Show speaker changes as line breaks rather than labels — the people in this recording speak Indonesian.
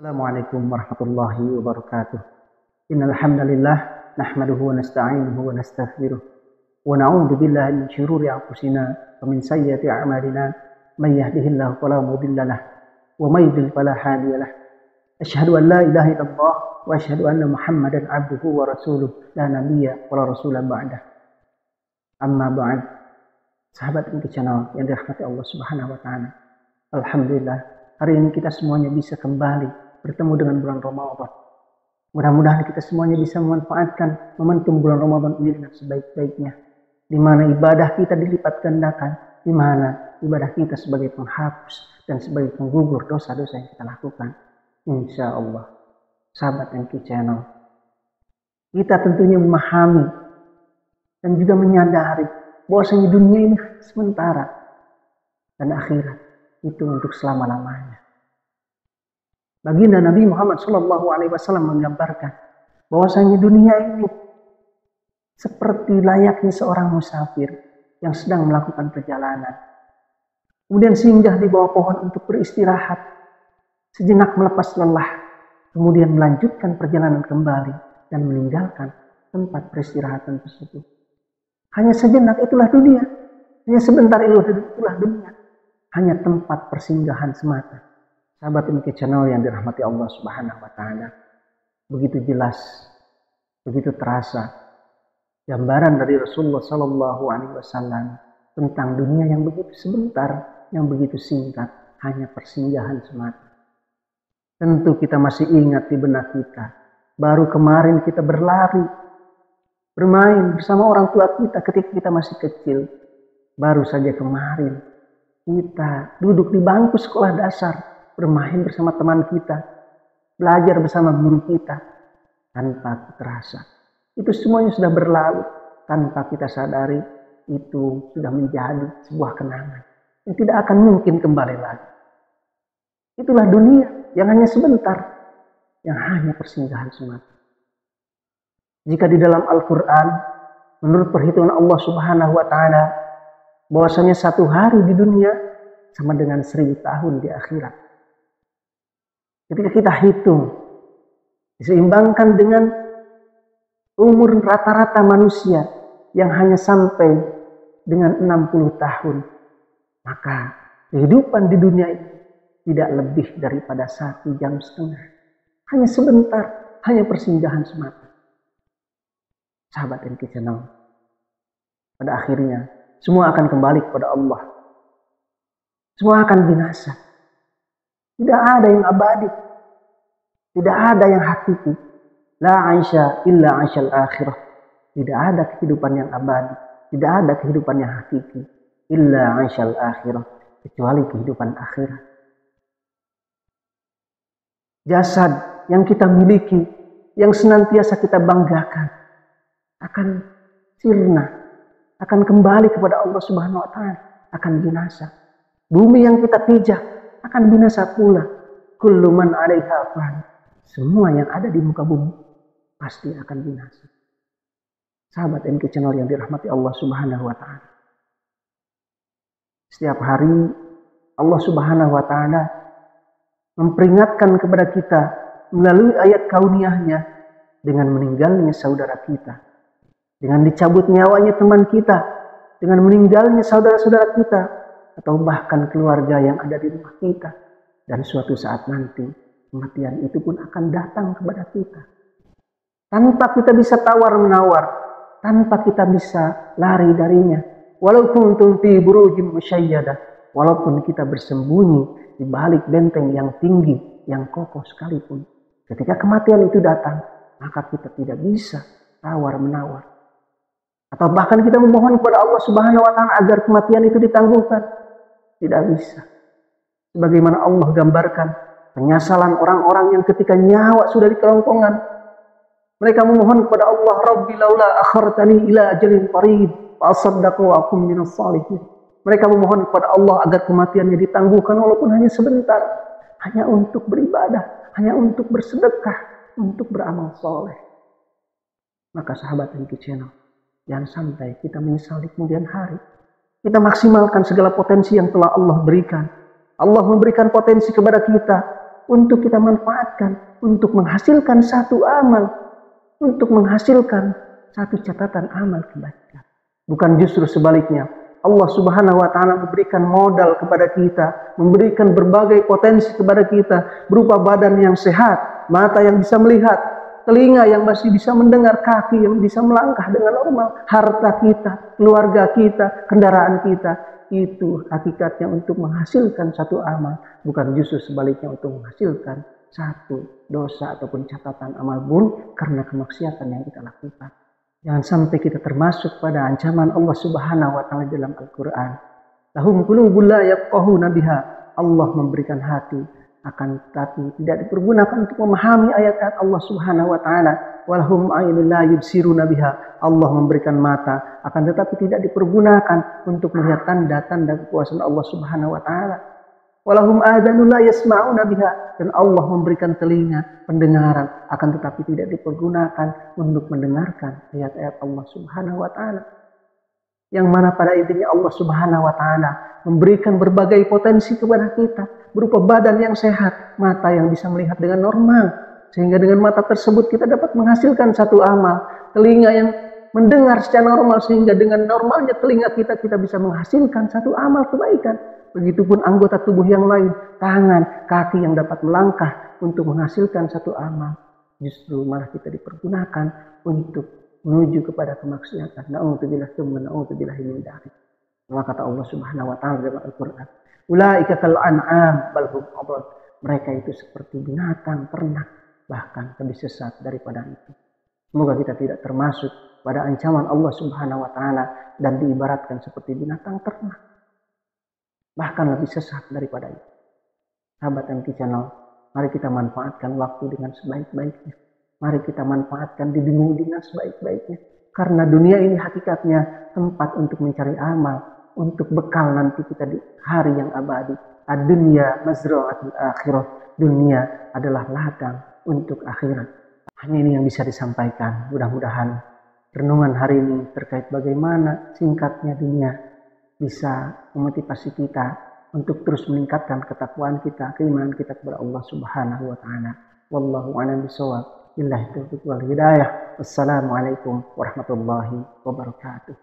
Assalamualaikum warahmatullahi wabarakatuh. Innal hamdalillah nahmaduhu wa nasta'inuhu wa nastaghfiruh wa na'udzu billahi min shururi anfusina wa min sayyiati a'malina may yahdihillahu fala mudilla lahu wa may yudlil fala hadiya lahu. Asyhadu an la ilaha illallah wa asyhadu anna Muhammadan 'abduhu wa rasuluh la nabiyya wa la rasula ba'dah. Amma ba'd. Sahabat Inti Channel yang dirahmati Allah Subhanahu wa taala. Alhamdulillah, hari ini kita semuanya bisa kembali bertemu dengan bulan Ramadan. Mudah-mudahan kita semuanya bisa memanfaatkan momentum bulan Ramadan ini dengan sebaik-baiknya, di mana ibadah kita dilipat gandakan, di mana ibadah kita sebagai penghapus dan sebagai penggugur dosa-dosa yang kita lakukan. Insya Allah, sahabat MK Channel, kita tentunya memahami dan juga menyadari bahwasanya dunia ini sementara dan akhirat itu untuk selama-lamanya. Baginda Nabi Muhammad SAW menggambarkan bahwasanya dunia ini seperti layaknya seorang musafir yang sedang melakukan perjalanan, kemudian singgah di bawah pohon untuk beristirahat, sejenak melepas lelah, kemudian melanjutkan perjalanan kembali dan meninggalkan tempat peristirahatan tersebut. Hanya sejenak, itulah dunia. Hanya sebentar, itulah dunia. Hanya tempat persinggahan semata. Sahabat MK Channel yang dirahmati Allah Subhanahu wa taala, begitu jelas, begitu terasa gambaran dari Rasulullah sallallahu alaihi wasallam tentang dunia yang begitu sebentar, yang begitu singkat, hanya persinggahan semata. Tentu kita masih ingat di benak kita, baru kemarin kita berlari, bermain bersama orang tua kita ketika kita masih kecil. Baru saja kemarin kita duduk di bangku sekolah dasar, bermain bersama teman kita, belajar bersama guru kita, tanpa terasa. Itu semuanya sudah berlalu, tanpa kita sadari itu sudah menjadi sebuah kenangan yang tidak akan mungkin kembali lagi. Itulah dunia yang hanya sebentar, yang hanya persinggahan semata. Jika di dalam Al-Quran, menurut perhitungan Allah Subhanahu wa taala, bahwasanya satu hari di dunia sama dengan 1000 tahun di akhirat. Ketika kita hitung, diseimbangkan dengan umur rata-rata manusia yang hanya sampai dengan 60 tahun, maka kehidupan di dunia ini tidak lebih daripada 1,5 jam. Hanya sebentar, hanya persinggahan semata. Sahabat MK Channel, pada akhirnya semua akan kembali kepada Allah. Semua akan binasa. Tidak ada yang abadi, tidak ada yang hakiki. La aisha illa aishal akhirah. Tidak ada kehidupan yang abadi, tidak ada kehidupan yang hakiki, illa aishal akhirah, kecuali kehidupan akhirat. Jasad yang kita miliki, yang senantiasa kita banggakan, akan sirna, akan kembali kepada Allah Subhanahu wa taala, akan binasa. Bumi yang kita pijak akan binasa pula. Kullu man 'alaiha fan. Semua yang ada di muka bumi pasti akan binasa. Sahabat MK Channel yang dirahmati Allah Subhanahu wa taala, setiap hari Allah Subhanahu wa taala memperingatkan kepada kita melalui ayat kauniyahnya dengan meninggalnya saudara kita, dengan dicabut nyawanya teman kita, dengan meninggalnya saudara-saudara kita, atau bahkan keluarga yang ada di rumah kita. Dan suatu saat nanti, kematian itu pun akan datang kepada kita. Tanpa kita bisa tawar-menawar, tanpa kita bisa lari darinya. Walaupun fi burujin musyayyadah, walaupun kita bersembunyi di balik benteng yang tinggi, yang kokoh sekalipun, ketika kematian itu datang, maka kita tidak bisa tawar-menawar. Atau bahkan kita memohon kepada Allah Subhanahu wa taala agar kematian itu ditangguhkan. Tidak bisa. Sebagaimana Allah gambarkan penyesalan orang-orang yang ketika nyawa sudah di kerongkongan, mereka memohon kepada Allah, Rabbi laula akhartani ila ajalin qarib fa asaddaqu wa akum minas shalihin. Mereka memohon kepada Allah agar kematiannya ditangguhkan walaupun hanya sebentar, hanya untuk beribadah, hanya untuk bersedekah, untuk beramal soleh. Maka sahabat MK Channel, jangan sampai kita menyesal di kemudian hari. Kita maksimalkan segala potensi yang telah Allah berikan. Allah memberikan potensi kepada kita untuk kita manfaatkan, untuk menghasilkan satu amal, untuk menghasilkan satu catatan amal kebaikan. Bukan justru sebaliknya. Allah Subhanahu wa Ta'ala memberikan modal kepada kita, memberikan berbagai potensi kepada kita, berupa badan yang sehat, mata yang bisa melihat, telinga yang masih bisa mendengar, kaki yang bisa melangkah dengan normal, harta kita, keluarga kita, kendaraan kita. Itu hakikatnya untuk menghasilkan satu amal, bukan justru sebaliknya untuk menghasilkan satu dosa ataupun catatan amal buruk karena kemaksiatan yang kita lakukan. Jangan sampai kita termasuk pada ancaman Allah Subhanahu wa Ta'ala dalam Al-Quran. Lahum qulubun la yafqahuna biha. Allah memberikan hati, akan tetapi tidak dipergunakan untuk memahami ayat-ayat Allah Subhanahu wa Ta'ala. Walahum a'yunun la yubsiruna biha. Allah memberikan mata, akan tetapi tidak dipergunakan untuk melihat tanda-tanda kekuasaan Allah Subhanahu wa Ta'ala. Walahum adhanun la yasma'una biha. Dan Allah memberikan telinga, pendengaran, akan tetapi tidak dipergunakan untuk mendengarkan ayat-ayat Allah Subhanahu wa Ta'ala. Yang mana pada intinya Allah Subhanahu wa Ta'ala memberikan berbagai potensi kepada kita, berupa badan yang sehat, mata yang bisa melihat dengan normal, sehingga dengan mata tersebut kita dapat menghasilkan satu amal, telinga yang mendengar secara normal, sehingga dengan normalnya telinga kita bisa menghasilkan satu amal kebaikan. Begitupun anggota tubuh yang lain, tangan, kaki yang dapat melangkah untuk menghasilkan satu amal. Justru malah kita dipergunakan untuk menuju kepada kemaksiatan. Na'udzubillah tsumma na'udzubillah min dzalik. Maka kata Allah Subhanahu wa Ta'ala dalam Al-Qur'an, "Ulaika kal an'am bal hum adall." Mereka itu seperti binatang ternak, bahkan lebih sesat daripada itu. Semoga kita tidak termasuk pada ancaman Allah Subhanahu wa Ta'ala dan diibaratkan seperti binatang ternak, bahkan lebih sesat daripada itu. Sahabat MT Channel, mari kita manfaatkan waktu dengan sebaik-baiknya. Mari kita manfaatkan di dunia dengan sebaik-baiknya. Karena dunia ini hakikatnya tempat untuk mencari amal, untuk bekal nanti kita di hari yang abadi. Ad-dunya mazra'atul akhirah. Dunia adalah ladang untuk akhirat. Hanya ini yang bisa disampaikan. Mudah-mudahan renungan hari ini terkait bagaimana singkatnya dunia bisa memotivasi kita untuk terus meningkatkan ketakwaan kita, keimanan kita kepada Allah Subhanahu wa Ta'ala. Wallahu a'lam bishawab. Billahi taufiq wal hidayah. Wassalamualaikum warahmatullahi wabarakatuh.